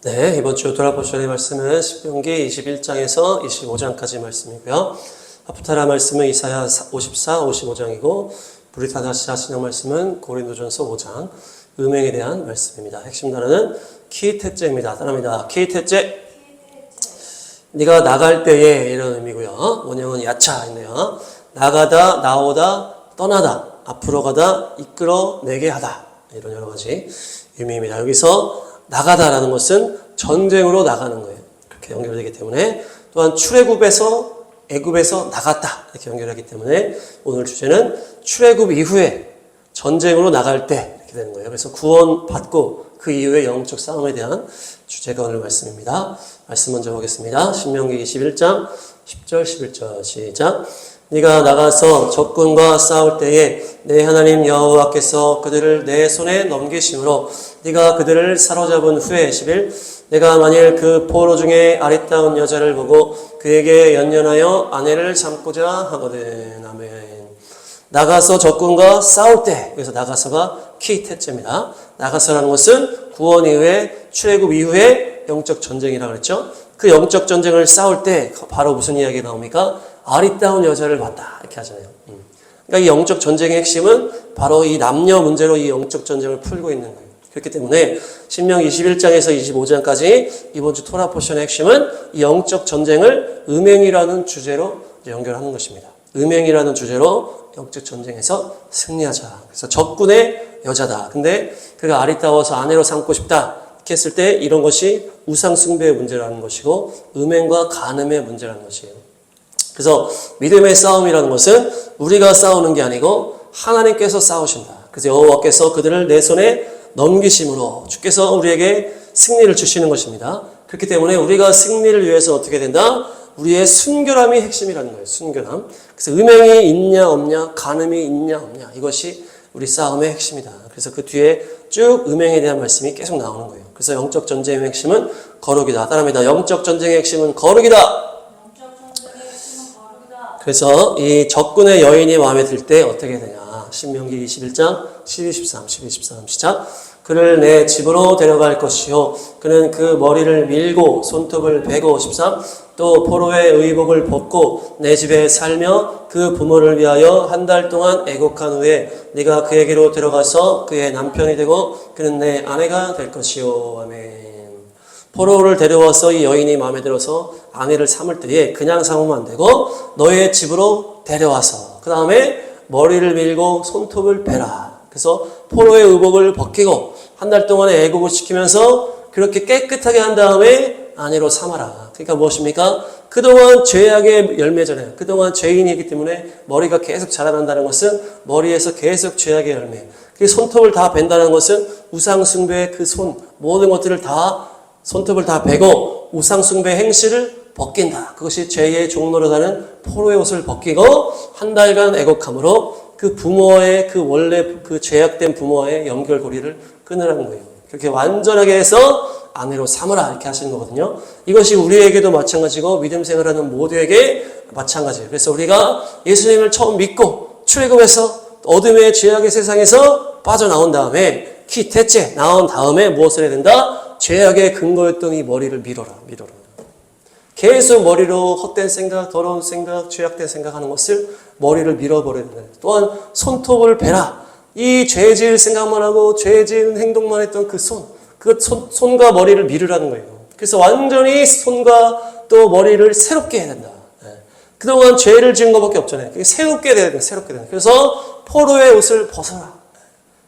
네, 이번 주 돌아보셔야 할 말씀은 신명기 21장에서 25장까지 말씀이고요. 하프타라 말씀은 이사야 54, 55장이고 브리타다시아 신약 말씀은 고린도전서 5장 음행에 대한 말씀입니다. 핵심 단어는 키테째입니다. 따라합니다. 키테째. 네가 나갈 때에 이런 의미고요. 원형은 야차인데요. 나가다, 나오다, 떠나다, 앞으로 가다, 이끌어내게 하다. 이런 여러 가지 의미입니다. 여기서 나가다라는 것은 전쟁으로 나가는 거예요. 그렇게 연결되기 때문에 또한 출애굽에서 애굽에서 나갔다 이렇게 연결하기 때문에 오늘 주제는 출애굽 이후에 전쟁으로 나갈 때 이렇게 되는 거예요. 그래서 구원받고 그 이후에 영적 싸움에 대한 주제가 오늘 말씀입니다. 말씀 먼저 보겠습니다. 신명기 21장 10절 11절 시작. 네가 나가서 적군과 싸울 때에 내 하나님 여호와께서 그들을 내 손에 넘기심으로 네가 그들을 사로잡은 후에 11 내가 만일 그 포로 중에 아리따운 여자를 보고 그에게 연연하여 아내를 삼고자 하거든. 아멘. 나가서 적군과 싸울 때, 여기서 나가서가 키테째입니다. 나가서라는 것은 구원 이후에 출애굽 이후에 영적 전쟁이라고 그랬죠. 그 영적 전쟁을 싸울 때 바로 무슨 이야기가 나옵니까? 아리따운 여자를 봤다 이렇게 하잖아요. 그러니까 이 영적 전쟁의 핵심은 바로 이 남녀 문제로 이 영적 전쟁을 풀고 있는 거예요. 그렇기 때문에 신명기 21장에서 25장까지 이번 주 토라 포션의 핵심은 이 영적 전쟁을 음행이라는 주제로 연결하는 것입니다. 음행이라는 주제로 영적 전쟁에서 승리하자. 그래서 적군의 여자다. 근데 그가 아리따워서 아내로 삼고 싶다. 이렇게 했을 때 이런 것이 우상 숭배의 문제라는 것이고 음행과 간음의 문제라는 것이에요. 그래서 믿음의 싸움이라는 것은 우리가 싸우는 게 아니고 하나님께서 싸우신다. 그래서 여호와께서 그들을 내 손에 넘기심으로 주께서 우리에게 승리를 주시는 것입니다. 그렇기 때문에 우리가 승리를 위해서 어떻게 된다? 우리의 순결함이 핵심이라는 거예요. 순결함. 그래서 음행이 있냐 없냐, 간음이 있냐 없냐, 이것이 우리 싸움의 핵심이다. 그래서 그 뒤에 쭉 음행에 대한 말씀이 계속 나오는 거예요. 그래서 영적 전쟁의 핵심은 거룩이다. 따라합니다. 영적 전쟁의 핵심은 거룩이다. 그래서 이 적군의 여인이 마음에 들 때 어떻게 되냐. 신명기 21장 12, 13, 12, 13 시작. 그를 내 집으로 데려갈 것이요. 그는 그 머리를 밀고 손톱을 베고 13. 또 포로의 의복을 벗고 내 집에 살며 그 부모를 위하여 한 달 동안 애곡한 후에 네가 그에게로 들어가서 그의 남편이 되고 그는 내 아내가 될 것이요. 아멘. 포로를 데려와서 이 여인이 마음에 들어서 아내를 삼을 때에 그냥 삼으면 안 되고 너의 집으로 데려와서 그 다음에 머리를 밀고 손톱을 베라. 그래서 포로의 의복을 벗기고 한 달 동안의 애국을 시키면서 그렇게 깨끗하게 한 다음에 아내로 삼아라. 그러니까 무엇입니까? 그동안 죄악의 열매잖아요. 그동안 죄인이기 때문에 머리가 계속 자라난다는 것은 머리에서 계속 죄악의 열매. 그 손톱을 다 벤다는 것은 우상숭배의 그 손, 모든 것들을 다 손톱을 다 베고 우상숭배 행실을 벗긴다. 그것이 죄의 종노릇하는 포로의 옷을 벗기고 한 달간 애곡함으로 그 부모의 그 원래 그 죄악된 부모와의 연결고리를 끊으라는 거예요. 그렇게 완전하게 해서 아내로 삼으라 이렇게 하시는 거거든요. 이것이 우리에게도 마찬가지고 믿음 생활하는 모두에게 마찬가지예요. 그래서 우리가 예수님을 처음 믿고 출애굽해서 어둠의 죄악의 세상에서 빠져나온 다음에 키테째 나온 다음에 무엇을 해야 된다? 죄악의 근거였던 이 머리를 밀어라. 계속 머리로 헛된 생각, 더러운 생각, 죄악된 생각하는 것을 머리를 밀어버려야 된다. 또한 손톱을 베라. 이 죄질 생각만 하고 죄질 행동만 했던 그 손과 머리를 밀으라는 거예요. 그래서 완전히 손과 또 머리를 새롭게 해야 된다. 그동안 죄를 지은 것밖에 없잖아요. 새롭게 돼야 된다. 새롭게 된다. 그래서 포로의 옷을 벗어라.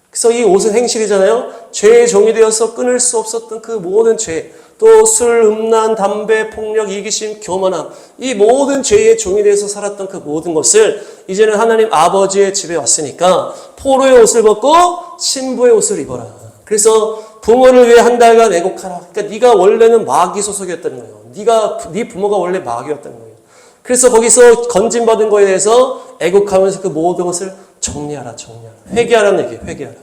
그래서 이 옷은 행실이잖아요. 죄의 종이 되어서 끊을 수 없었던 그 모든 죄, 또 술, 음란, 담배, 폭력, 이기심, 교만함, 이 모든 죄의 종이 되어서 살았던 그 모든 것을 이제는 하나님 아버지의 집에 왔으니까 포로의 옷을 벗고 신부의 옷을 입어라. 그래서 부모를 위해 한 달간 애곡하라. 그러니까 네가 원래는 마귀 소속이었다는 거예요. 네 부모가 원래 마귀였다는 거예요. 그래서 거기서 건진받은 거에 대해서 애곡하면서 그 모든 것을 정리하라. 회개하라는 얘기예요. 회개하라.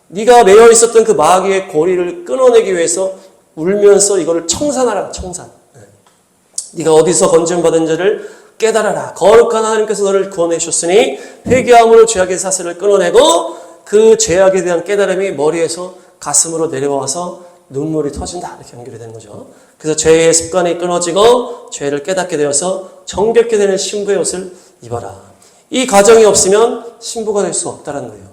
네가 매여 있었던 그 마귀의 고리를 끊어내기 위해서 울면서 이거를 청산하라. 청산. 네가 어디서 건진받은 자를 깨달아라. 거룩한 하나님께서 너를 구원해 주셨으니 회개함으로 죄악의 사슬을 끊어내고 그 죄악에 대한 깨달음이 머리에서 가슴으로 내려와서 눈물이 터진다. 이렇게 연결이 되는 거죠. 그래서 죄의 습관이 끊어지고 죄를 깨닫게 되어서 정결케 되는 신부의 옷을 입어라. 이 과정이 없으면 신부가 될 수 없다는 거예요.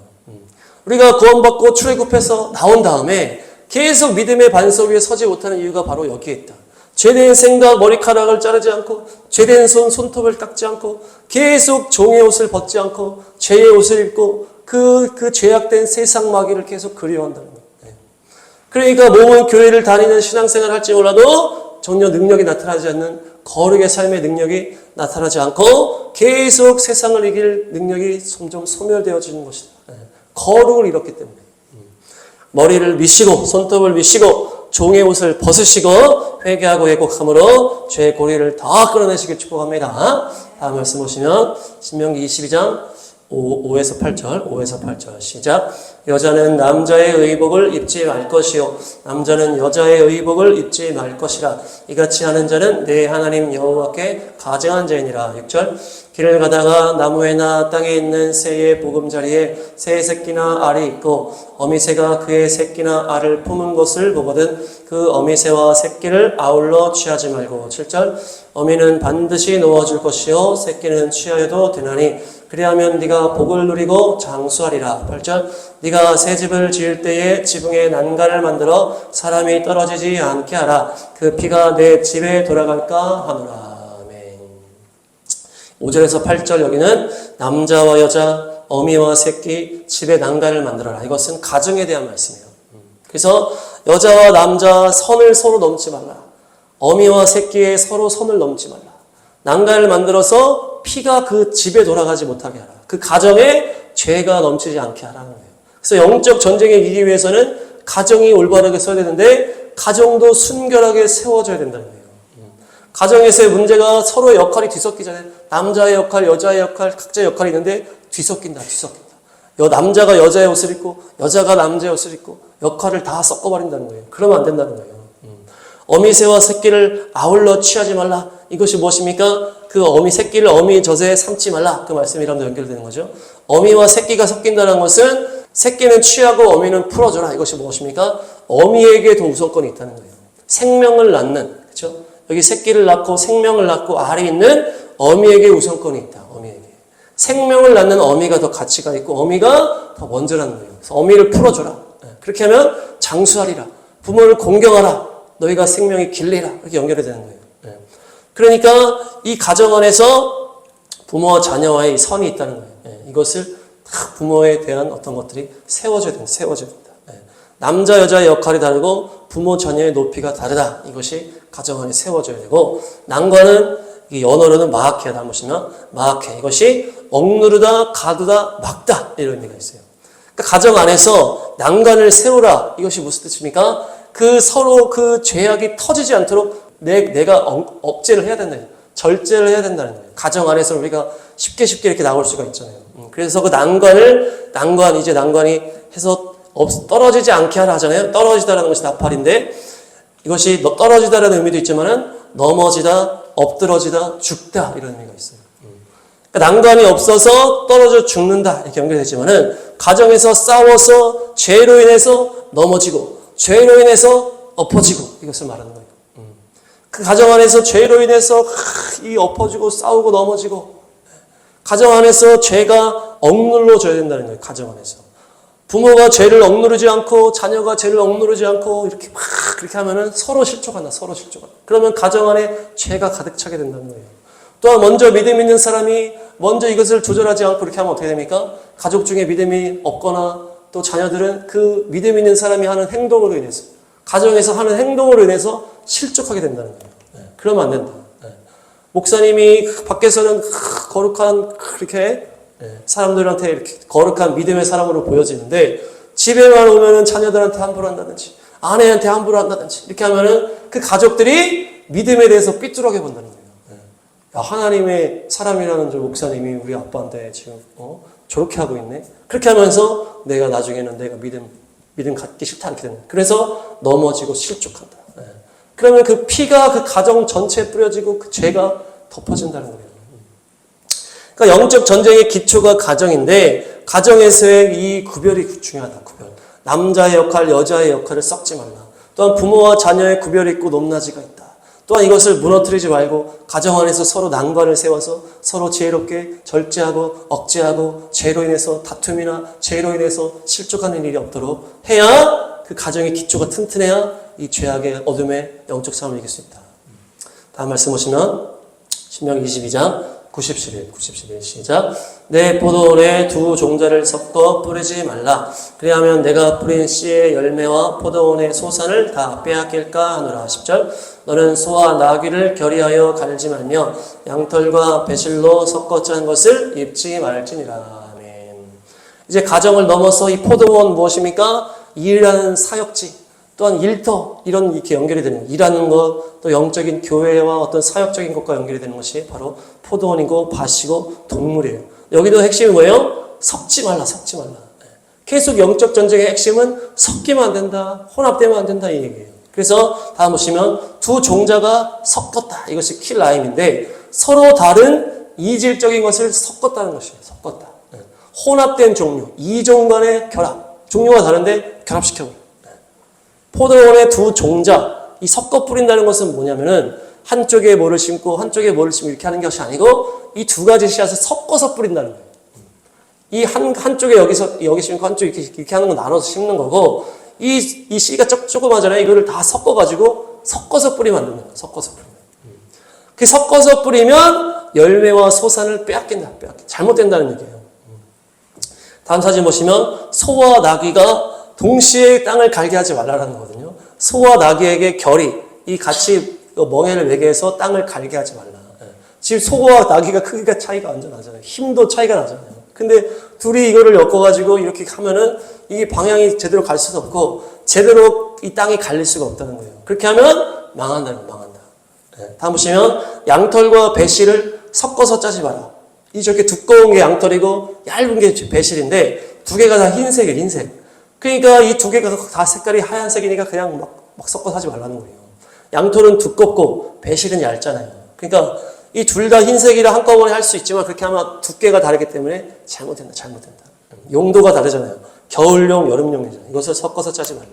우리가 구원받고 출애굽해서 나온 다음에 계속 믿음의 반석 위에 서지 못하는 이유가 바로 여기에 있다. 죄된 생각 머리카락을 자르지 않고 죄된 손톱을 닦지 않고 계속 종의 옷을 벗지 않고 죄의 옷을 입고 그 죄악된 세상 마귀를 계속 그리워한다는 거예요. 그러니까 몸은 교회를 다니는 신앙생활을 할지 몰라도 전혀 능력이 나타나지 않는 거룩의 삶의 능력이 나타나지 않고 계속 세상을 이길 능력이 점점 소멸되어지는 것이다. 거룩을 잃었기 때문에. 머리를 미시고 손톱을 미시고 종의 옷을 벗으시고 회개하고 회복함으로 죄의 고리를 다 끌어내시길 축복합니다. 다음 말씀 보시면 신명기 22장 5에서 8절 시작. 여자는 남자의 의복을 입지 말 것이요 남자는 여자의 의복을 입지 말 것이라. 이같이 하는 자는 내 하나님 여호와께 가증한 자이니라. 6절. 길을 가다가 나무에나 땅에 있는 새의 보금자리에 새 새끼나 알이 있고 어미새가 그의 새끼나 알을 품은 것을 보거든 그 어미새와 새끼를 아울러 취하지 말고. 7절. 어미는 반드시 놓아줄 것이요 새끼는 취하여도 되나니 그리하면 네가 복을 누리고 장수하리라. 8절. 네가 새 집을 지을 때에 지붕에 난간을 만들어 사람이 떨어지지 않게 하라. 그 피가 내 집에 돌아갈까 하노라. 아멘. 5절에서 8절 여기는 남자와 여자, 어미와 새끼, 집에 난간을 만들어라. 이것은 가정에 대한 말씀이에요. 그래서 여자와 남자 선을 서로 넘지 말라. 어미와 새끼에 서로 선을 넘지 말라. 난간을 만들어서 피가 그 집에 돌아가지 못하게 하라. 그 가정에 죄가 넘치지 않게 하라는 거예요. 그래서 영적 전쟁에 이기기 위해서는 가정이 올바르게 서야 되는데 가정도 순결하게 세워져야 된다는 거예요. 가정에서의 문제가 서로의 역할이 뒤섞이잖아요. 남자의 역할, 여자의 역할, 각자의 역할이 있는데 뒤섞인다. 남자가 여자의 옷을 입고 여자가 남자의 옷을 입고 역할을 다 섞어버린다는 거예요. 그러면 안 된다는 거예요. 어미새와 새끼를 아울러 취하지 말라. 이것이 무엇입니까? 그 어미 새끼를 어미 젖에 삼지 말라. 그 말씀이랑도 연결되는 거죠. 어미와 새끼가 섞인다는 것은 새끼는 취하고 어미는 풀어줘라. 이것이 무엇입니까? 어미에게 더 우선권이 있다는 거예요. 생명을 낳는, 그렇죠? 여기 새끼를 낳고 생명을 낳고 알이 있는 어미에게 우선권이 있다. 어미에게. 생명을 낳는 어미가 더 가치가 있고 어미가 더 먼저라는 거예요. 그래서 어미를 풀어줘라. 그렇게 하면 장수하리라. 부모를 공경하라. 너희가 생명이 길리라. 이렇게 연결이 되는 거예요. 그러니까 이 가정 안에서 부모와 자녀와의 선이 있다는 거예요. 이것을 부모에 대한 어떤 것들이 세워져야 된다. 남자 여자의 역할이 다르고 부모 자녀의 높이가 다르다. 이것이 가정 안에 세워져야 되고 난관은 이 언어로는 마아케다 보시면 마아케 이것이 억누르다, 가두다, 막다 이런 의미가 있어요. 그러니까 가정 안에서 난관을 세우라. 이것이 무슨 뜻입니까? 그 서로 그 죄악이 터지지 않도록 내가 억제를 해야 된다. 절제를 해야 된다는 거예요. 가정 안에서 우리가 쉽게 이렇게 나올 수가 있잖아요. 그래서 그 난관이 해서 떨어지지 않게 하라 하잖아요. 떨어지다라는 것이 나팔인데 이것이 떨어지다라는 의미도 있지만은 넘어지다, 엎드러지다, 죽다 이런 의미가 있어요. 그러니까 난관이 없어서 떨어져 죽는다 이렇게 연결되지만은 가정에서 싸워서 죄로 인해서 넘어지고 죄로 인해서 엎어지고 이것을 말하는 거예요. 그 가정 안에서 죄로 인해서 이 엎어지고 싸우고 넘어지고 가정 안에서 죄가 억눌러져야 된다는 거예요. 가정 안에서 부모가 죄를 억누르지 않고 자녀가 죄를 억누르지 않고 이렇게 막 그렇게 하면은 서로 실족한다. 그러면 가정 안에 죄가 가득 차게 된다는 거예요. 또한 먼저 믿음 있는 사람이 먼저 이것을 조절하지 않고 이렇게 하면 어떻게 됩니까? 가족 중에 믿음이 없거나 또 자녀들은 그 믿음 있는 사람이 하는 행동으로 인해서 가정에서 하는 행동으로 인해서 실족하게 된다는 거예요. 그러면 안 된다. 목사님이 밖에서는 거룩한 그렇게 사람들한테 이렇게 거룩한 믿음의 사람으로 보여지는데 집에만 오면은 자녀들한테 함부로 한다든지 아내한테 함부로 한다든지 이렇게 하면은 그 가족들이 믿음에 대해서 삐뚤하게 본다는 거예요. 야, 하나님의 사람이라는 저 목사님이 우리 아빠한테 지금 저렇게 하고 있네. 그렇게 하면서 내가 나중에는 내가 믿음 갖기 싫다 이렇게 되는 거예요. 그래서 넘어지고 실족한다. 그러면 그 피가 그 가정 전체에 뿌려지고 그 죄가 덮어진다는 거예요. 그러니까 영적 전쟁의 기초가 가정인데 가정에서의 이 구별이 중요하다. 구별. 남자의 역할, 여자의 역할을 섞지 말라. 또한 부모와 자녀의 구별이 있고 높낮이가 있다. 또한 이것을 무너뜨리지 말고 가정 안에서 서로 난관을 세워서 서로 지혜롭게 절제하고 억제하고 죄로 인해서 다툼이나 죄로 인해서 실족하는 일이 없도록 해야 그 가정의 기초가 튼튼해야 이 죄악의 어둠의 영적 싸움을 이길 수 있다. 다음 말씀 보시면 신명기 22장 90, 11 시작. 내 포도원에 두 종자를 섞어 뿌리지 말라. 그리하면 내가 뿌린 씨의 열매와 포도원의 소산을 다 빼앗길까 하노라. 10절. 너는 소와 나귀를 결의하여 갈지 말며 양털과 배실로 섞어 짠 것을 입지 말지니라. 아멘. 이제 가정을 넘어서 이 포도원 무엇입니까? 일하는 사역지. 또한 일터, 이런 이렇게 연결이 되는, 일하는 것, 또 영적인 교회와 어떤 사역적인 것과 연결이 되는 것이 바로 포도원이고 밭이고 동물이에요. 여기도 핵심이 뭐예요? 섞지 말라, 섞지 말라. 계속 영적 전쟁의 핵심은 섞이면 안 된다, 혼합되면 안 된다, 이 얘기예요. 그래서 다음 보시면 두 종자가 섞었다. 이것이 킬라임인데 서로 다른 이질적인 것을 섞었다는 것이에요. 섞었다. 혼합된 종류, 이종 간의 결합. 종류가 다른데 결합시켜버려요. 포도원의 두 종자, 이 섞어 뿌린다는 것은 뭐냐면은 한쪽에 뭐를 심고 한쪽에 뭐를 심고 이렇게 하는 것이 아니고 이 두 가지 씨앗을 섞어서 뿌린다는 거예요. 이 한쪽에 여기 심고 한쪽에 이렇게 하는 거 나눠서 심는 거고 이 씨가 조그마잖아요. 이거를 다 섞어가지고 섞어서 뿌리면 안 된다. 섞어서 뿌리면. 그 섞어서 뿌리면 열매와 소산을 빼앗긴다. 잘못된다는 얘기예요. 다음 사진 보시면 소와 나귀가 동시에 땅을 갈게 하지 말라는 거거든요. 소와 나귀에게 결의, 이 같이 멍에를 매개해서 땅을 갈게 하지 말라. 지금 소와 나귀가 크기가 차이가 완전 나잖아요. 힘도 차이가 나잖아요. 근데 둘이 이거를 엮어가지고 이렇게 하면은 이게 방향이 제대로 갈 수도 없고 제대로 이 땅이 갈릴 수가 없다는 거예요. 그렇게 하면 망한다는 거예요. 망한다. 다음 보시면 양털과 배실을 섞어서 짜지 마라. 이 저렇게 두꺼운 게 양털이고 얇은 게 배실인데 두 개가 다 흰색이에요. 흰색. 그러니까 이 두 개가 다 색깔이 하얀색이니까 그냥 막 섞어서 하지 말라는 거예요. 양털은 두껍고 배실은 얇잖아요. 그러니까 이 둘 다 흰색이라 한꺼번에 할 수 있지만 그렇게 하면 두께가 다르기 때문에 잘못된다. 용도가 다르잖아요. 겨울용, 여름용이잖아요. 이것을 섞어서 짜지 말라.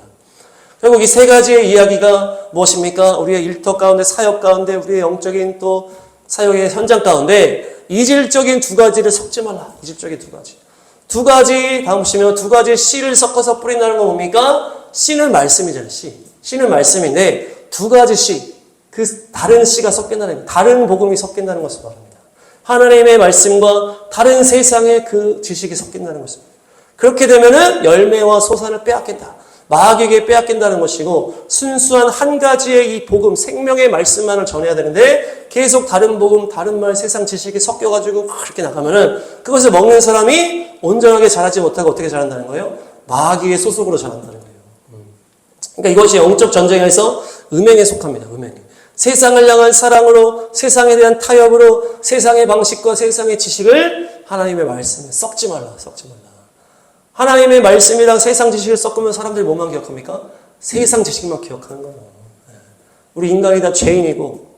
결국 이 세 가지의 이야기가 무엇입니까? 우리의 일터 가운데, 사역 가운데, 우리의 영적인 또 사역의 현장 가운데 이질적인 두 가지를 섞지 말라. 이질적인 두 가지. 두 가지, 다음 보시면 두 가지 씨를 섞어서 뿌린다는 건 뭡니까? 씨는 말씀이잖아요, 씨. 씨는 말씀인데 두 가지 씨, 그 다른 씨가 섞인다는, 다른 복음이 섞인다는 것을 말합니다. 하나님의 말씀과 다른 세상의 그 지식이 섞인다는 것입니다. 그렇게 되면은 열매와 소산을 빼앗긴다. 마귀에게 빼앗긴다는 것이고 순수한 한 가지의 이 복음, 생명의 말씀만을 전해야 되는데 계속 다른 복음, 다른 말, 세상 지식이 섞여가지고 그렇게 나가면은 그것을 먹는 사람이 온전하게 자라지 못하고 어떻게 자란다는 거예요? 마귀의 소속으로 자란다는 거예요. 그러니까 이것이 영적 전쟁에서 음행에 속합니다. 음행. 세상을 향한 사랑으로, 세상에 대한 타협으로, 세상의 방식과 세상의 지식을 하나님의 말씀에 섞지 말라. 하나님의 말씀이랑 세상 지식을 섞으면 사람들이 뭐만 기억합니까? 세상 지식만 기억하는 거예요. 우리 인간이 다 죄인이고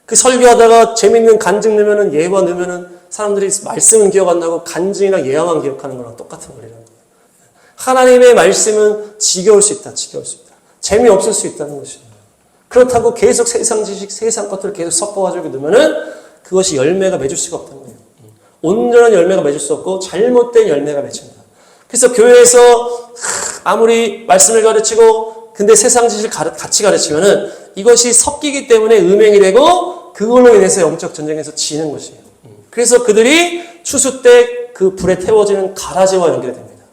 그 설교하다가 재밌는 간증 넣으면은 예화 넣으면은 사람들이 말씀은 기억 안 나고 간증이나 예화만 기억하는 거랑 똑같은 원리라는 거예요. 하나님의 말씀은 지겨울 수 있다. 재미없을 수 있다는 것이에요. 그렇다고 계속 세상 지식, 세상 것들을 계속 섞어가지고 넣으면은 그것이 열매가 맺을 수가 없다는 거예요. 온전한 열매가 맺을 수 없고 잘못된 열매가 맺힌다. 그래서 교회에서 아무리 말씀을 가르치고 근데 세상 지식을 같이 가르치면은 이것이 섞이기 때문에 음행이 되고 그걸로 인해서 영적 전쟁에서 지는 것이에요. 그래서 그들이 추수 때 그 불에 태워지는 가라지와 연결이 됩니다.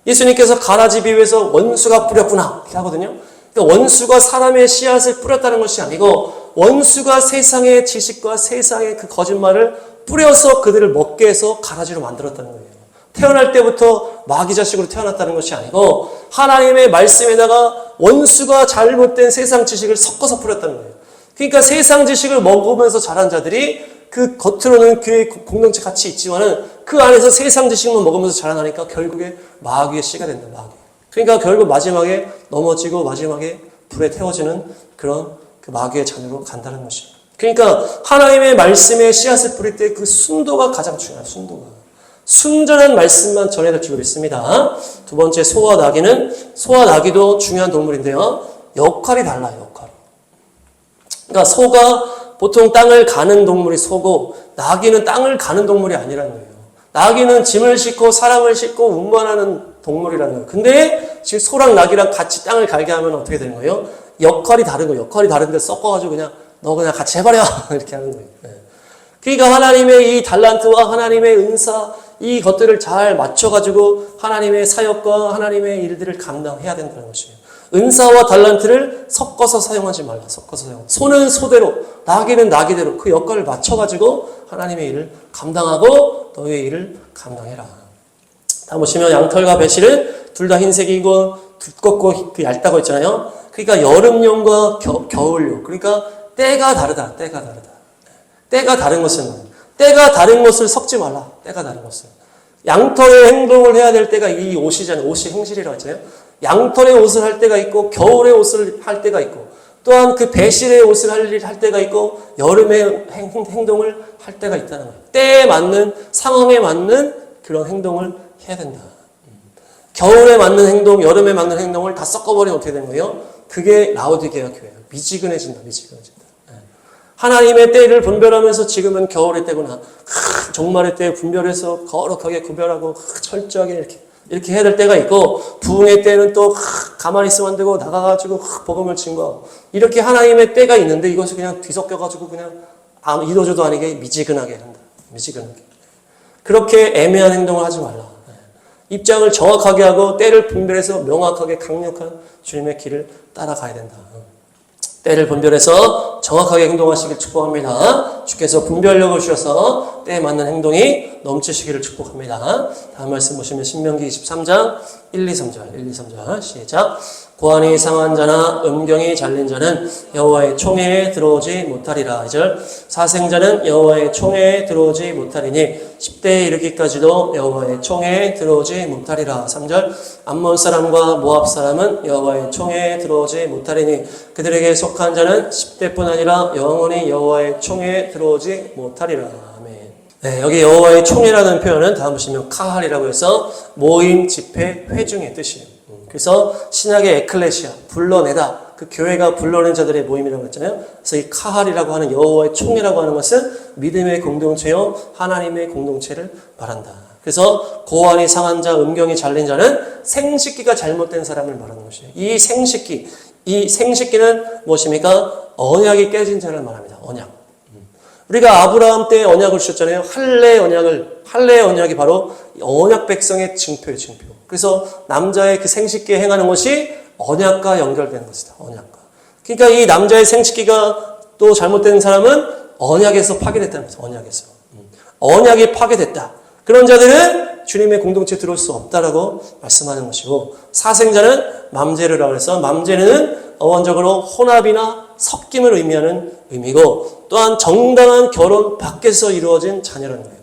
예수님께서 가라지 비유에서 원수가 뿌렸구나 이렇게 하거든요. 그러니까 원수가 사람의 씨앗을 뿌렸다는 것이 아니고 원수가 세상의 지식과 세상의 그 거짓말을 뿌려서 그들을 먹게 해서 가라지로 만들었다는 거예요. 태어날 때부터 마귀 자식으로 태어났다는 것이 아니고 하나님의 말씀에다가 원수가 잘못된 세상 지식을 섞어서 뿌렸다는 거예요. 그러니까 세상 지식을 먹으면서 자란 자들이 그 겉으로는 교회 공동체 같이 있지만은 그 안에서 세상 지식만 먹으면서 자라나니까 결국에 마귀의 씨가 된다. 마귀. 그러니까 결국 마지막에 넘어지고 마지막에 불에 태워지는 그런 그 마귀의 자녀로 간다는 것이에요. 그러니까 하나님의 말씀에 씨앗을 뿌릴 때 그 순도가 가장 중요해요. 순전한 말씀만 전해야 될 줄 믿습니다. 두 번째 소와 나귀도 중요한 동물인데요. 역할이 달라요, 역할이. 그러니까 소가 보통 땅을 가는 동물이 소고 나귀는 땅을 가는 동물이 아니라는 거예요. 나귀는 짐을 싣고 사람을 싣고 운반하는 동물이라는 거예요. 근데 지금 소랑 나귀랑 같이 땅을 갈게 하면 어떻게 되는 거예요? 역할이 다른 거예요. 역할이 다른데 섞어가지고 그냥 너 그냥 같이 해버려 이렇게 하는 거예요. 그러니까 하나님의 이 달란트와 하나님의 은사 이 것들을 잘 맞춰가지고 하나님의 사역과 하나님의 일들을 감당해야 된다는 것이에요. 은사와 달란트를 섞어서 사용하지 말라. 섞어서 사용. 소는 소대로, 나귀는 나귀대로 그 역할을 맞춰가지고 하나님의 일을 감당하고 너의 일을 감당해라. 다 보시면 양털과 배실은 둘 다 흰색이고 두껍고 그 얇다고 했잖아요. 그러니까 여름용과 겨울용. 그러니까 때가 다르다. 때가 다르다. 때가 다른 것은 때가 다른 것을 섞지 말라. 때가 다른 것을. 양털의 행동을 해야 될 때가 이 옷이잖아요. 옷이 행실이라고 했잖아요. 양털의 옷을 할 때가 있고 겨울의 옷을 할 때가 있고 또한 그 배실의 옷을 할 때가 있고 여름의 행동을 할 때가 있다는 거예요. 때에 맞는 상황에 맞는 그런 행동을 해야 된다. 겨울에 맞는 행동, 여름에 맞는 행동을 다 섞어버리면 어떻게 되는 거예요? 그게 라오디게아 교회예요. 미지근해진다. 미지근해진다. 하나님의 때를 분별하면서 지금은 겨울의 때구나. 종말의 때 분별해서 거룩하게 구별하고 철저하게 이렇게 해야 될 때가 있고 부흥의 때는 또 가만히 있으면 안 되고 나가가지고 복음을 증거하고 이렇게 하나님의 때가 있는데 이것이 그냥 뒤섞여가지고 그냥 이도저도 아니게 미지근하게 한다. 미지근하게. 그렇게 애매한 행동을 하지 말라. 입장을 정확하게 하고 때를 분별해서 명확하게 강력한 주님의 길을 따라가야 된다. 때를 분별해서 정확하게 행동하시길 축복합니다. 주께서 분별력을 주셔서 때에 맞는 행동이 넘치시기를 축복합니다. 다음 말씀 보시면 신명기 23장 1, 2, 3절 1, 2, 3절 시작. 고환이 상한 자나 음경이 잘린 자는 여호와의 총회에 들어오지 못하리라. 2절 사생자는 여호와의 총회에 들어오지 못하리니 10대에 이르기까지도 여호와의 총회에 들어오지 못하리라. 3절 암몬 사람과 모압 사람은 여호와의 총회에 들어오지 못하리니 그들에게 속한 자는 10대뿐 아니라 영원히 여호와의 총회에 들어오지 못하리라. 아멘. 네, 여기 여호와의 총회라는 표현은 다음 보시면 카할이라고 해서 모임, 집회, 회중의 뜻이에요. 그래서 신약의 에클레시아, 불러내다. 그 교회가 불러낸 자들의 모임이라고 했잖아요. 그래서 이 카할이라고 하는 여호와의 총회라고 하는 것은 믿음의 공동체요, 하나님의 공동체를 말한다. 그래서 고환이 상한 자, 음경이 잘린 자는 생식기가 잘못된 사람을 말하는 것이에요. 이 생식기는 무엇입니까? 언약이 깨진 자를 말합니다. 언약. 우리가 아브라함 때 언약을 주셨잖아요. 할례의 언약이 바로 언약 백성의 증표예요, 증표. 그래서 남자의 그 생식기에 행하는 것이 언약과 연결되는 것이다. 언약과. 그러니까 이 남자의 생식기가 또 잘못된 사람은 언약에서 파괴됐다는 거죠. 언약에서. 언약이 파괴됐다. 그런 자들은 주님의 공동체에 들어올 수 없다라고 말씀하는 것이고 사생자는 맘제르라고 해서 맘제르는 어원적으로 혼합이나 섞임을 의미하는 의미고 또한 정당한 결혼 밖에서 이루어진 자녀라는 거예요.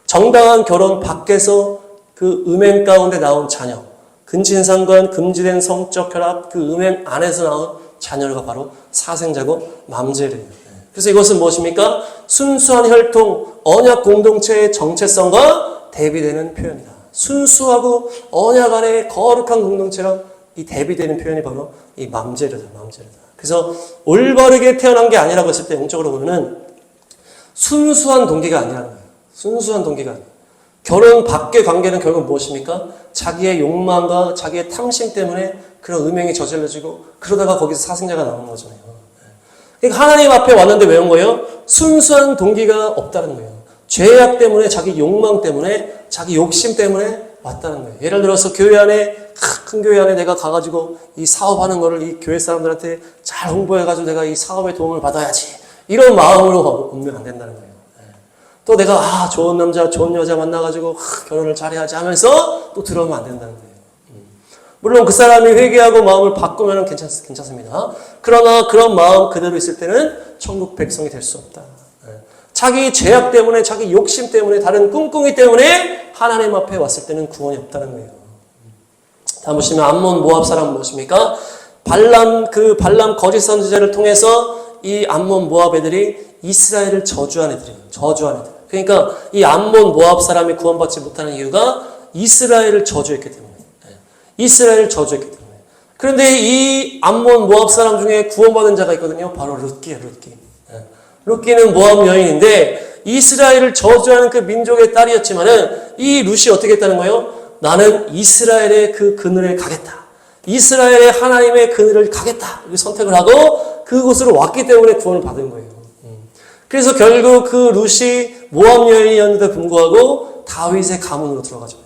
정당한 결혼 밖에서 그 음행 가운데 나온 자녀, 근친상간 금지된 성적 혈합 그 음행 안에서 나온 자녀가 바로 사생자고 맘제르예요. 그래서 이것은 무엇입니까? 순수한 혈통, 언약 공동체의 정체성과 대비되는 표현이다. 순수하고 언약 안에 거룩한 공동체랑 이 대비되는 표현이 바로 이 맘제르다. 맘제르다. 그래서 올바르게 태어난 게 아니라고 했을 때 영적으로 보면은 순수한 동기가 아니라는 거예요. 순수한 동기가 아니에요. 결혼 밖의 관계는 결국 무엇입니까? 자기의 욕망과 자기의 탐심 때문에 그런 음행이 저질러지고 그러다가 거기서 사생자가 나오는 거잖아요. 그러니까 하나님 앞에 왔는데 왜 온 거예요? 순수한 동기가 없다는 거예요. 죄악 때문에 자기 욕망 때문에 자기 욕심 때문에 왔다는 거예요. 예를 들어서 교회 안에 큰 교회 안에 내가 가가지고 이 사업하는 거를 이 교회 사람들한테 잘 홍보해가지고 내가 이 사업에 도움을 받아야지 이런 마음으로 오면 안 된다는 거예요. 또 내가 좋은 남자 좋은 여자 만나가지고 결혼을 잘해야지 하면서 또 들어오면 안 된다는 거예요. 물론 그 사람이 회개하고 마음을 바꾸면 괜찮습니다. 그러나 그런 마음 그대로 있을 때는 천국 백성이 될 수 없다. 자기 죄악 때문에 자기 욕심 때문에 다른 꿍꿍이 때문에 하나님 앞에 왔을 때는 구원이 없다는 거예요. 다음 보시면 암몬 모압 사람은 무엇입니까? 발람 거짓 선지자를 통해서 이 암몬 모압 애들이 이스라엘을 저주한 애들이에요. 저주한 애들. 그러니까 이 암몬 모압 사람이 구원받지 못하는 이유가 이스라엘을 저주했기 때문에. 이스라엘을 저주했기 때문에. 그런데 이 암몬 모압 사람 중에 구원받은 자가 있거든요. 바로 룻기예요, 룻기. 룻기는 모압 여인인데 이스라엘을 저주하는 그 민족의 딸이었지만은 이 룻이 어떻게 했다는 거예요? 나는 이스라엘의 그 그늘에 가겠다. 이스라엘의 하나님의 그늘을 가겠다. 이렇게 선택을 하고 그곳으로 왔기 때문에 구원을 받은 거예요. 그래서 결국 그 룻이 모압 여인이었는데도 불구하고 다윗의 가문으로 들어가죠.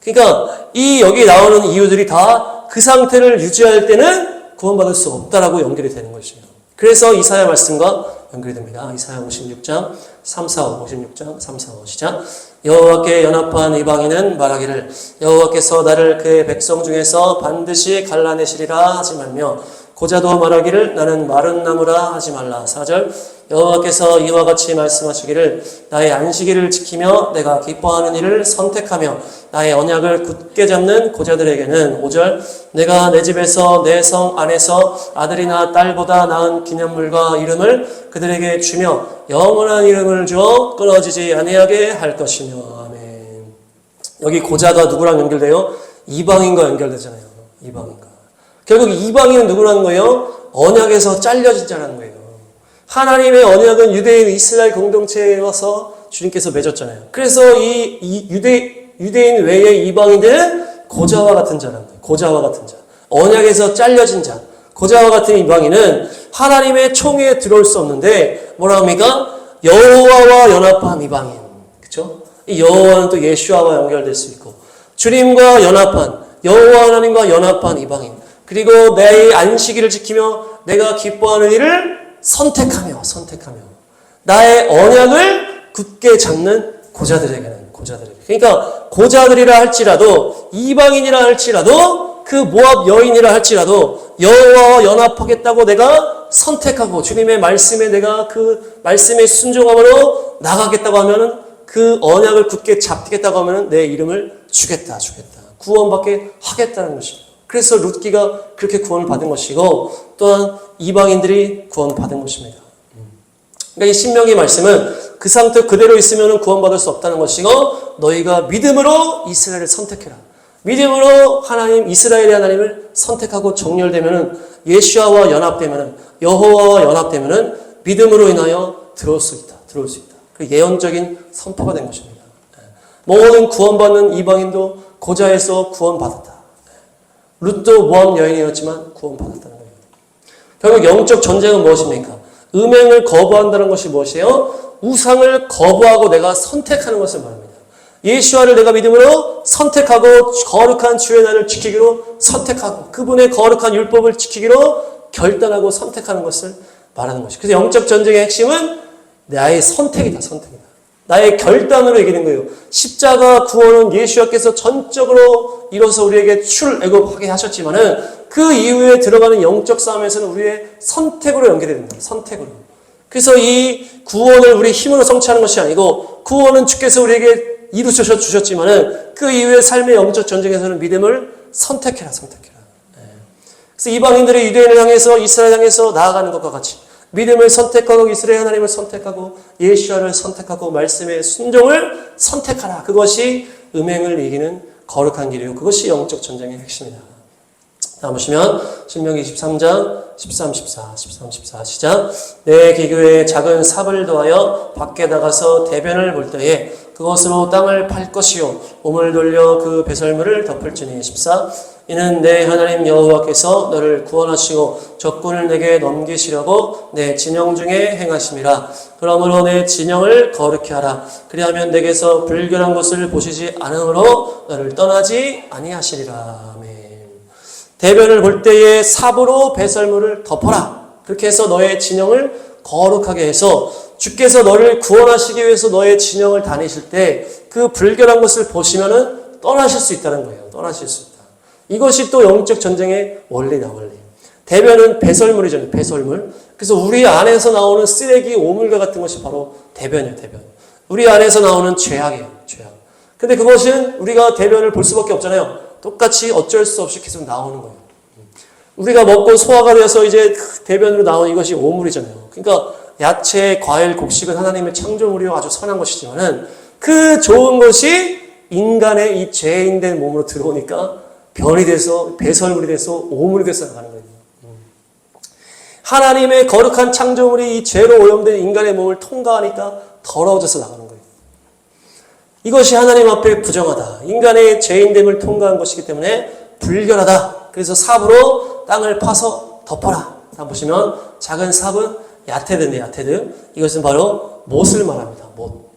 그러니까 이 여기 나오는 이유들이 다 그 상태를 유지할 때는 구원받을 수 없다라고 연결이 되는 것이에요. 그래서 이사야 말씀과 연결이 됩니다. 이사야 56장 3, 4, 5, 56장 3, 4, 5 시작. 여호와께 연합한 이방인은 말하기를 여호와께서 나를 그의 백성 중에서 반드시 갈라내시리라 하지 말며 고자도 말하기를 나는 마른 나무라 하지 말라. 4절 여호와께서 이와 같이 말씀하시기를 나의 안식일을 지키며 내가 기뻐하는 일을 선택하며 나의 언약을 굳게 잡는 고자들에게는 5절 내가 내 집에서 내 성 안에서 아들이나 딸보다 나은 기념물과 이름을 그들에게 주며 영원한 이름을 주어 끊어지지 아니하게 할 것이며. 아멘. 여기 고자가 누구랑 연결돼요? 이방인과 연결되잖아요. 이방인과. 결국 이방인은 누구라는 거예요? 언약에서 잘려진 자라는 거예요. 하나님의 언약은 유대인 이스라엘 공동체에 와서 주님께서 맺었잖아요. 그래서 이 유대인 외의 이방인들은 고자와 같은 자라는 거예요. 고자와 같은 자. 언약에서 잘려진 자. 고자와 같은 이방인은 하나님의 총회에 들어올 수 없는데 뭐라 합니까? 여호와와 연합한 이방인. 그렇죠? 이 여호와는 또 예수와와 연결될 수 있고 주님과 연합한 여호와 하나님과 연합한 이방인. 그리고 내 안식일을 지키며 내가 기뻐하는 일을 선택하며 나의 언약을 굳게 잡는 고자들에게는 그러니까 고자들이라 할지라도 이방인이라 할지라도 그 모압 여인이라 할지라도 여호와와 연합하겠다고 내가 선택하고 주님의 말씀에 내가 그 말씀에 순종함으로 나가겠다고 하면은 그 언약을 굳게 잡겠다고 하면은 내 이름을 주겠다 구원받게 하겠다는 것입니다. 그래서 룻기가 그렇게 구원을 받은 것이고 또한 이방인들이 구원받은 것입니다. 그러니까 이 신명기 말씀은 그 상태 그대로 있으면 구원받을 수 없다는 것이고 너희가 믿음으로 이스라엘을 선택해라. 믿음으로 하나님 이스라엘의 하나님을 선택하고 정렬되면 예수와 연합되면 여호와와 연합되면 믿음으로 인하여 들어올 수 있다. 그 예언적인 선포가 된 것입니다. 모든 구원받는 이방인도 고자에서 구원받았다. 룻도 모압 여인이었지만 구원받았다는 거예요. 결국 영적 전쟁은 무엇입니까? 음행을 거부한다는 것이 무엇이에요? 우상을 거부하고 내가 선택하는 것을 말합니다. 예수와를 내가 믿음으로 선택하고 거룩한 주의 날을 지키기로 선택하고 그분의 거룩한 율법을 지키기로 결단하고 선택하는 것을 말하는 것이에요. 그래서 영적 전쟁의 핵심은 나의 선택이다. 나의 결단으로 이기는 거예요. 십자가 구원은 예수께서 전적으로 이뤄서 우리에게 출애굽하게 하셨지만은 그 이후에 들어가는 영적 싸움에서는 우리의 선택으로 연결이 됩니다. 선택으로. 그래서 이 구원을 우리 힘으로 성취하는 것이 아니고 구원은 주께서 우리에게 이루셔 주셨지만은 그 이후의 삶의 영적 전쟁에서는 믿음을 선택해라. 그래서 이방인들이 유대인을 향해서 이스라엘 향해서 나아가는 것과 같이 믿음을 선택하고 이스라엘 하나님을 선택하고 예수와를 선택하고 말씀의 순종을 선택하라. 그것이 음행을 이기는 거룩한 길이고 그것이 영적 전쟁의 핵심이다. 다음 보시면 신명기 23장 13, 14 시작. 내 기교에 작은 삽을 더하여 밖에 나가서 대변을 볼 때에 그것으로 땅을 팔 것이요 몸을 돌려 그 배설물을 덮을지니 14. 이는 내 하나님 여호와께서 너를 구원하시고 적군을 내게 넘기시려고 내 진영 중에 행하심이라. 그러므로 내 진영을 거룩히 하라. 그리하면 내게서 불결한 것을 보시지 않으므로 너를 떠나지 아니하시리라. 아멘. 대변을 볼 때에 삽으로 배설물을 덮어라. 그렇게 해서 너의 진영을 거룩하게 해서 주께서 너를 구원하시기 위해서 너의 진영을 다니실 때 그 불결한 것을 보시면은 떠나실 수 있다는 거예요. 떠나실 수 있다. 이것이 또 영적 전쟁의 원리다, 원리. 대변은 배설물이잖아요, 배설물. 그래서 우리 안에서 나오는 쓰레기, 오물과 같은 것이 바로 대변이에요, 대변. 우리 안에서 나오는 죄악이에요, 죄악. 근데 그것은 우리가 대변을 볼 수밖에 없잖아요. 똑같이 어쩔 수 없이 계속 나오는 거예요. 우리가 먹고 소화가 되어서 이제 대변으로 나오는 이것이 오물이잖아요. 그러니까 야채, 과일, 곡식은 하나님의 창조물이요 아주 선한 것이지만은 그 좋은 것이 인간의 이 죄인된 몸으로 들어오니까 변이 돼서 배설물이 돼서 오물이 돼서 나가는 거예요. 하나님의 거룩한 창조물이 이 죄로 오염된 인간의 몸을 통과하니까 더러워져서 나가는 거예요. 이것이 하나님 앞에 부정하다. 인간의 죄인됨을 통과한 것이기 때문에 불결하다. 그래서 삽으로 땅을 파서 덮어라. 다 보시면 작은 삽은 야테드인데 야테드. 이것은 바로 못을 말합니다. 못.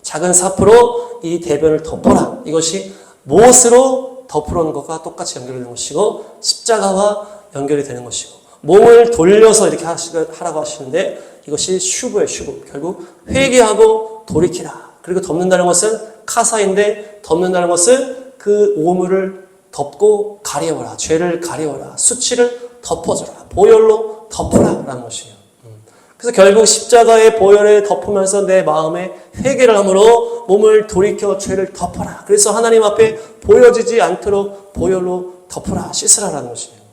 작은 삽으로 이 대변을 덮어라. 이것이 못으로 덮으라는 것과 똑같이 연결되는 것이고 십자가와 연결이 되는 것이고 몸을 돌려서 이렇게 하라고 하시는데 이것이 슈브예요. 슈브. 결국 회개하고 돌이키라. 그리고 덮는다는 것은 카사인데 덮는다는 것은 그 오물을 덮고 가려워라. 죄를 가려워라. 수치를 덮어줘라. 보혈로 덮으라. 라는 것이에요. 그래서 결국 십자가의 보혈에 덮으면서 내 마음에 회개를 함으로 몸을 돌이켜 죄를 덮어라. 그래서 하나님 앞에 보여지지 않도록 보혈로 덮으라. 씻으라라는 것이에요.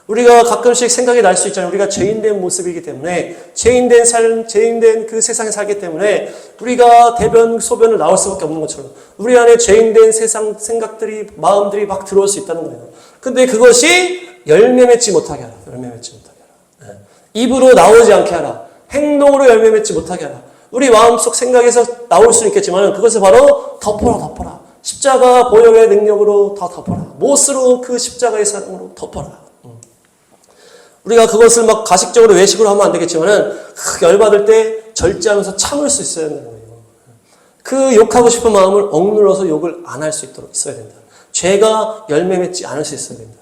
우리가 가끔씩 생각이 날 수 있잖아요. 우리가 죄인된 모습이기 때문에 죄인된 삶, 죄인된 그 세상에 살기 때문에 우리가 대변, 소변을 나올 수밖에 없는 것처럼 우리 안에 죄인된 세상 생각들이, 마음들이 막 들어올 수 있다는 거예요. 근데 그것이 열매 맺지 못하게 하라. 열매 맺지 못하게 하라. 입으로 나오지 않게 하라. 행동으로 열매 맺지 못하게 하라. 우리 마음속 생각에서 나올 수는 있겠지만 그것을 바로 덮어라. 십자가 보혈의 능력으로 다 덮어라. 못으로 그 십자가의 사랑으로 덮어라. 우리가 그것을 막 가식적으로 외식으로 하면 안 되겠지만은 열받을 때 절제하면서 참을 수 있어야 된다는 거예요. 그 욕하고 싶은 마음을 억눌러서 욕을 안 할 수 있도록 있어야 된다. 죄가 열매 맺지 않을 수 있어야 된다.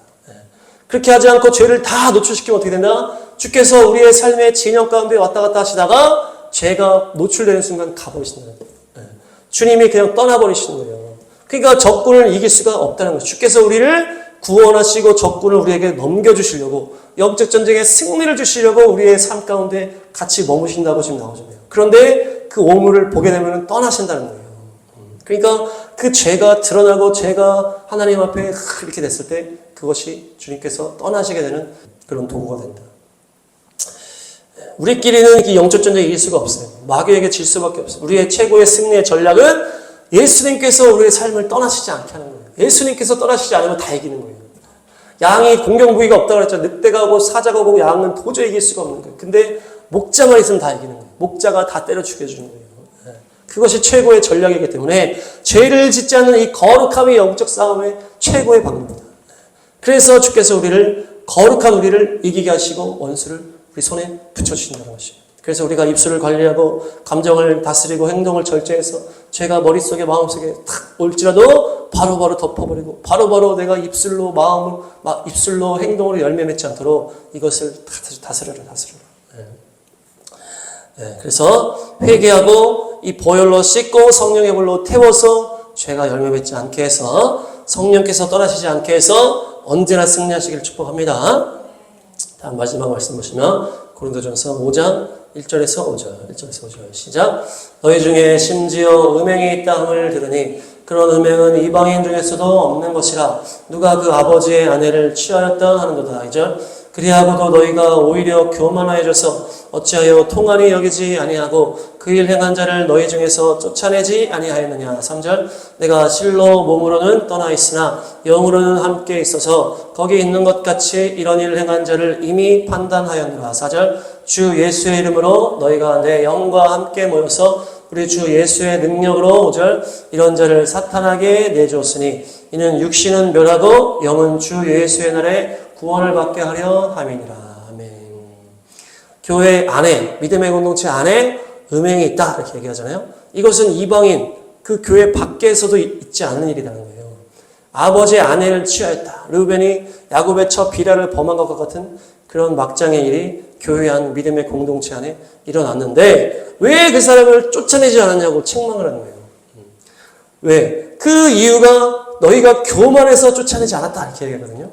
그렇게 하지 않고 죄를 다 노출시키면 어떻게 된다? 주께서 우리의 삶의 진영 가운데 왔다 갔다 하시다가 죄가 노출되는 순간 가버리신다는 거예요. 주님이 그냥 떠나버리시는 거예요. 그러니까 적군을 이길 수가 없다는 거예요. 주께서 우리를 구원하시고 적군을 우리에게 넘겨주시려고 영적 전쟁에 승리를 주시려고 우리의 삶 가운데 같이 머무신다고 지금 나오잖아요. 그런데 그 오물을 보게 되면 떠나신다는 거예요. 그러니까 그 죄가 드러나고 죄가 하나님 앞에 이렇게 됐을 때 그것이 주님께서 떠나시게 되는 그런 도구가 된다. 우리끼리는 이 영적 전쟁에 이길 수가 없어요. 마귀에게 질 수밖에 없어요. 우리의 최고의 승리의 전략은 예수님께서 우리의 삶을 떠나시지 않게 하는 거예요. 예수님께서 떠나시지 않으면 다 이기는 거예요. 양이 공격 부위가 없다고 그랬잖아요. 늑대가 오고 사자가 오고 양은 도저히 이길 수가 없는 거예요. 근데 목자만 있으면 다 이기는 거예요. 목자가 다 때려 죽여주는 거예요. 그것이 최고의 전략이기 때문에 죄를 짓지 않는 이 거룩함이 영적 싸움의 최고의 방법입니다. 그래서 주께서 우리를 거룩한 우리를 이기게 하시고 원수를 우리 손에 붙여주신다는 것이에요. 그래서 우리가 입술을 관리하고 감정을 다스리고 행동을 절제해서 죄가 머릿속에 마음속에 탁 올지라도 바로바로 덮어버리고 바로바로 내가 입술로 입술로 행동으로 열매 맺지 않도록 이것을 다스려라. 그래서 회개하고 이 보혈로 씻고 성령의 불로 태워서 죄가 열매 맺지 않게 해서 성령께서 떠나시지 않게 해서 언제나 승리하시기를 축복합니다. 다음 마지막 말씀 보시면 고린도전서 5장 1절에서 5절 시작. 너희 중에 심지어 음행이 있다 함을 들으니 그런 음행은 이방인 중에서도 없는 것이라 누가 그 아버지의 아내를 취하였다 하는도다. 2절. 그리하고도 너희가 오히려 교만하여져서 어찌하여 통한이 여기지 아니하고 그 일 행한 자를 너희 중에서 쫓아내지 아니하였느냐. 3절. 내가 실로 몸으로는 떠나 있으나 영으로는 함께 있어서 거기 있는 것 같이 이런 일을 행한 자를 이미 판단하였노라. 4절. 주 예수의 이름으로 너희가 내 영과 함께 모여서 우리 주 예수의 능력으로 5절. 이런 자를 사탄에게 내주었으니 이는 육신은 멸하고 영은 주 예수의 날에 구원을 받게 하려 함이니라. 아멘. 교회 안에, 믿음의 공동체 안에 음행이 있다 이렇게 얘기하잖아요. 이것은 이방인, 그 교회 밖에서도 있지 않는 일이라는 거예요. 아버지의 아내를 취하였다. 르우벤이 야곱의 첫 비라를 범한 것과 같은 그런 막장의 일이 교회 안, 믿음의 공동체 안에 일어났는데 왜 그 사람을 쫓아내지 않았냐고 책망을 하는 거예요. 왜? 그 이유가 너희가 교만해서 쫓아내지 않았다 이렇게 얘기하거든요.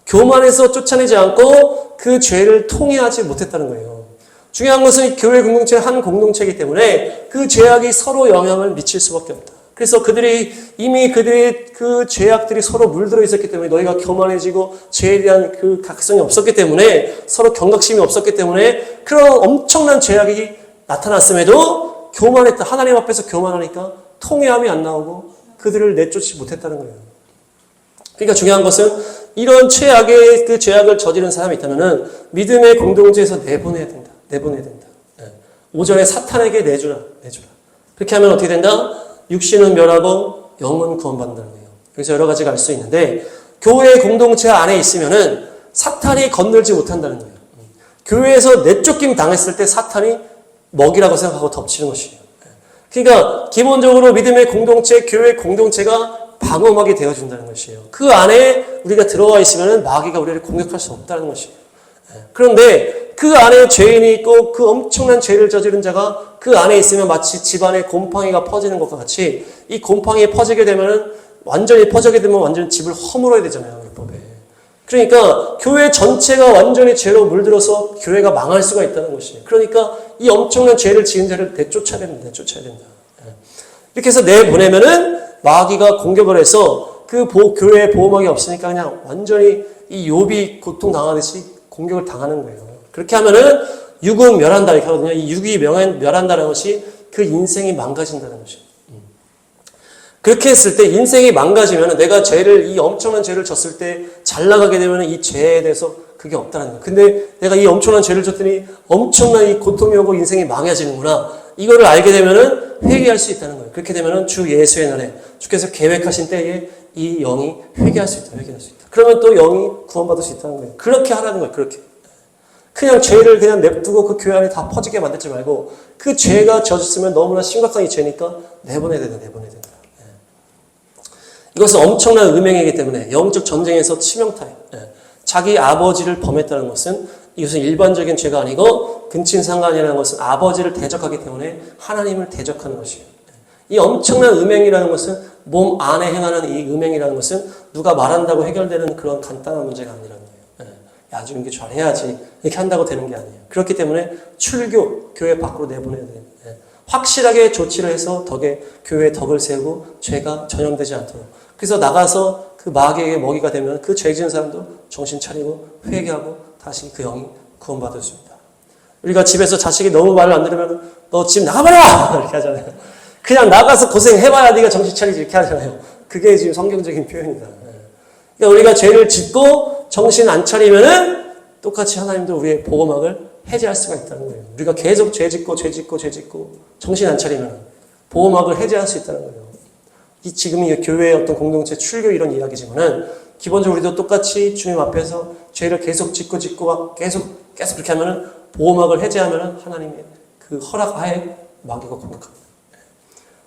교만해서 쫓아내지 않고 그 죄를 통회하지 못했다는 거예요. 중요한 것은 교회 공동체는 한 공동체이기 때문에 그 죄악이 서로 영향을 미칠 수밖에 없다. 그래서 이미 그들의 그 죄악들이 서로 물들어 있었기 때문에 너희가 교만해지고 죄에 대한 그 각성이 없었기 때문에 서로 경각심이 없었기 때문에 그런 엄청난 죄악이 나타났음에도 교만했다. 하나님 앞에서 교만하니까 통회함이 안 나오고 그들을 내쫓지 못했다는 거예요. 그러니까 중요한 것은 이런 최악의 그 죄악을 저지른 사람이 있다면은 믿음의 공동체에서 내보내야 된다. 내보내야 된다. 오전에 사탄에게 내주라. 그렇게 하면 어떻게 된다? 육신은 멸하고 영은 구원받는다는 거예요. 그래서 여러 가지가 알 수 있는데 교회 공동체 안에 있으면은 사탄이 건들지 못한다는 거예요. 교회에서 내쫓김 당했을 때 사탄이 먹이라고 생각하고 덮치는 것이에요. 그러니까 기본적으로 믿음의 공동체, 교회 공동체가 방어막이 되어준다는 것이에요. 그 안에 우리가 들어와 있으면 마귀가 우리를 공격할 수 없다는 것이에요. 그런데 그 안에 죄인이 있고 그 엄청난 죄를 저지른 자가 그 안에 있으면 마치 집안에 곰팡이가 퍼지는 것과 같이 이 곰팡이 퍼지게 되면 완전히 집을 허물어야 되잖아요. 율법에. 그러니까 교회 전체가 완전히 죄로 물들어서 교회가 망할 수가 있다는 것이에요. 그러니까 이 엄청난 죄를 지은 자를 내쫓아야 된다. 이렇게 해서 내보내면은 마귀가 공격을 해서 그 교회에 보호막이 없으니까 그냥 완전히 이 욥이 고통당하듯이 공격을 당하는 거예요. 그렇게 하면은 육은 멸한다 이렇게 하거든요. 이 육이 멸한다는 것이 그 인생이 망가진다는 것이에요. 그렇게 했을 때 인생이 망가지면 내가 이 엄청난 죄를 졌을 때 잘 나가게 되면 이 죄에 대해서 그게 없다는 거예요. 근데 내가 이 엄청난 죄를 졌더니 엄청난 이 고통이 오고 인생이 망해지는구나. 이거를 알게 되면은 회개할 수 있다는 거예요. 그렇게 되면은 주 예수의 날에 주께서 계획하신 때에 이 영이 회개할 수 있다. 그러면 또 영이 구원받을 수 있다는 거예요. 그렇게 하라는 거예요. 그렇게. 그냥 죄를 그냥 냅두고 그 교회 안에 다 퍼지게 만들지 말고 그 죄가 져졌으면 너무나 심각한 이 죄니까 내보내야 된다. 이것은 엄청난 음행이기 때문에 영적 전쟁에서 치명타예요. 자기 아버지를 범했다는 것은 이것은 일반적인 죄가 아니고 근친상간이라는 것은 아버지를 대적하기 때문에 하나님을 대적하는 것이에요. 이 엄청난 음행이라는 것은 몸 안에 행하는 이 음행이라는 것은 누가 말한다고 해결되는 그런 간단한 문제가 아니라는 거예요. 야, 좀 이게 잘해야지 이렇게 한다고 되는 게 아니에요. 그렇기 때문에 교회 밖으로 내보내야 돼요. 확실하게 조치를 해서 교회에 덕을 세우고 죄가 전염되지 않도록. 그래서 나가서 그 마귀에게 먹이가 되면 그 죄 지은 사람도 정신 차리고 회개하고 다시 그 영이 구원받을 수 있다. 우리가 집에서 자식이 너무 말을 안 들으면 너 집 나가버려! 이렇게 하잖아요. 그냥 나가서 고생해봐야 네가 정신 차리지 이렇게 하잖아요. 그게 지금 성경적인 표현이다. 그러니까 우리가 죄를 짓고 정신 안 차리면은 똑같이 하나님도 우리의 보호막을 해제할 수가 있다는 거예요. 우리가 계속 죄 짓고 정신 안 차리면 보호막을 해제할 수 있다는 거예요. 지금 이 교회의 어떤 공동체 출교 이런 이야기지만은 기본적으로 우리도 똑같이 주님 앞에서 죄를 계속 짓고 계속 그렇게 하면은 보호막을 해제하면은 하나님의 그 허락하에 마귀가 공격합니다.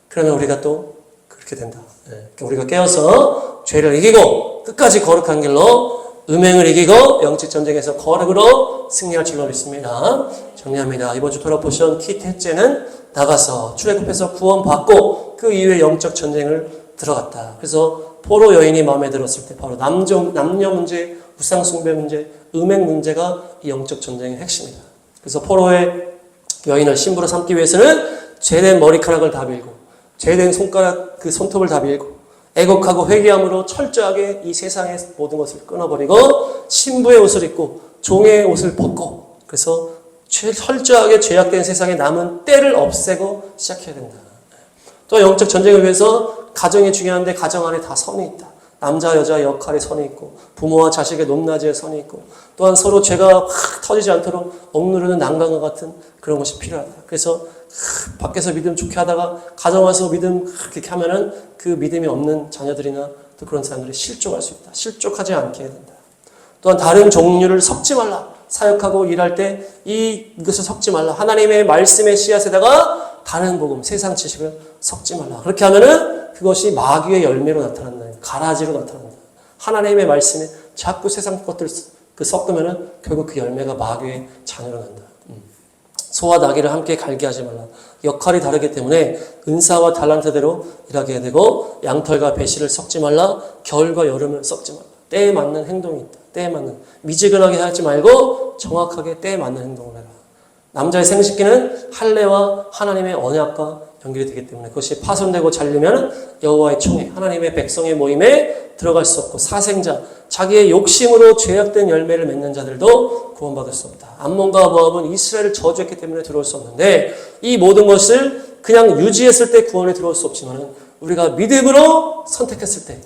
그러면 우리가 또 그렇게 된다. 그러니까 우리가 깨어서 죄를 이기고 끝까지 거룩한 길로 음행을 이기고 영적 전쟁에서 거룩으로 승리할 줄로 믿습니다. 정리합니다. 이번 주 토라 포션 키 셋째는 나가서 출애굽해서 구원받고 그 이후에 영적 전쟁을 들어갔다. 그래서 포로 여인이 마음에 들었을 때 바로 남녀 문제, 우상 숭배 문제, 음행 문제가 이 영적 전쟁의 핵심이다. 그래서 포로의 여인을 신부로 삼기 위해서는 죄된 머리카락을 다 밀고 죄된 손가락 그 손톱을 다 밀고 애곡하고 회개함으로 철저하게 이 세상의 모든 것을 끊어버리고 신부의 옷을 입고 종의 옷을 벗고 그래서 철저하게 죄악된 세상에 남은 때를 없애고 시작해야 된다. 또 영적 전쟁을 위해서 가정이 중요한데 가정 안에 다 선이 있다. 남자 여자 역할의 선이 있고 부모와 자식의 높낮이의 선이 있고 또한 서로 죄가 확 터지지 않도록 억누르는 난간과 같은 그런 것이 필요하다. 그래서 밖에서 믿음 좋게 하다가 가정 와서 믿음 그렇게 하면은 그 믿음이 없는 자녀들이나 또 그런 사람들이 실족할 수 있다. 실족하지 않게 해야 된다. 또한 다른 종류를 섞지 말라. 사역하고 일할 때 이것을 섞지 말라. 하나님의 말씀의 씨앗에다가 다른 복음, 세상 지식을 섞지 말라. 그렇게 하면은 그것이 마귀의 열매로 나타난다. 가라지로 나타난다. 하나님의 말씀에 자꾸 세상 것들을 섞으면은 결국 그 열매가 마귀의 자녀로 난다. 소와 나귀를 함께 갈게 하지 말라. 역할이 다르기 때문에 은사와 달란트대로 일하게 해야 되고 양털과 배실을 섞지 말라. 겨울과 여름을 섞지 말라. 때에 맞는 행동이 있다. 때에 맞는. 미지근하게 하지 말고 정확하게 때에 맞는 행동을 해라. 남자의 생식기는 할례와 하나님의 언약과 연결이 되기 때문에 그것이 파손되고 잘리면 여호와의 총회, 하나님의 백성의 모임에 들어갈 수 없고 사생자, 자기의 욕심으로 죄악된 열매를 맺는 자들도 구원받을 수 없다. 암몬과 모압은 이스라엘을 저주했기 때문에 들어올 수 없는데 이 모든 것을 그냥 유지했을 때 구원에 들어올 수 없지만 우리가 믿음으로 선택했을 때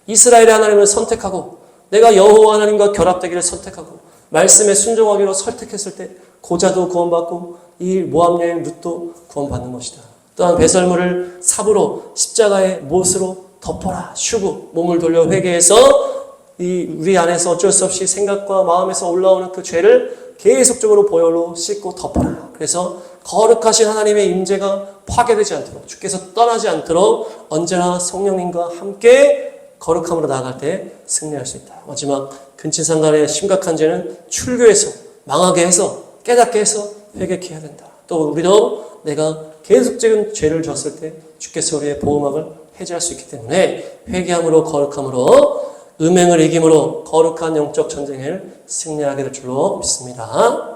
이스라엘의 하나님을 선택하고 내가 여호와 하나님과 결합되기를 선택하고 말씀에 순종하기로 선택했을 때 고자도 구원받고 이 모압 여인 룻도 구원받는 것이다. 또한 배설물을 삽으로 십자가의 못으로 덮어라. 슈브 몸을 돌려 회개해서 우리 안에서 어쩔 수 없이 생각과 마음에서 올라오는 그 죄를 계속적으로 보혈로 씻고 덮어라. 그래서 거룩하신 하나님의 임재가 파괴되지 않도록 주께서 떠나지 않도록 언제나 성령님과 함께 거룩함으로 나아갈 때 승리할 수 있다. 마지막 근친상간의 심각한 죄는 출교해서 망하게 해서 깨닫게 해서 회개케 해야 된다. 또 우리도 내가 계속적인 죄를 졌을 때 주께서 우리의 보호막을 해제할 수 있기 때문에 회개함으로 거룩함으로 음행을 이김으로 거룩한 영적 전쟁을 승리하게 될 줄로 믿습니다.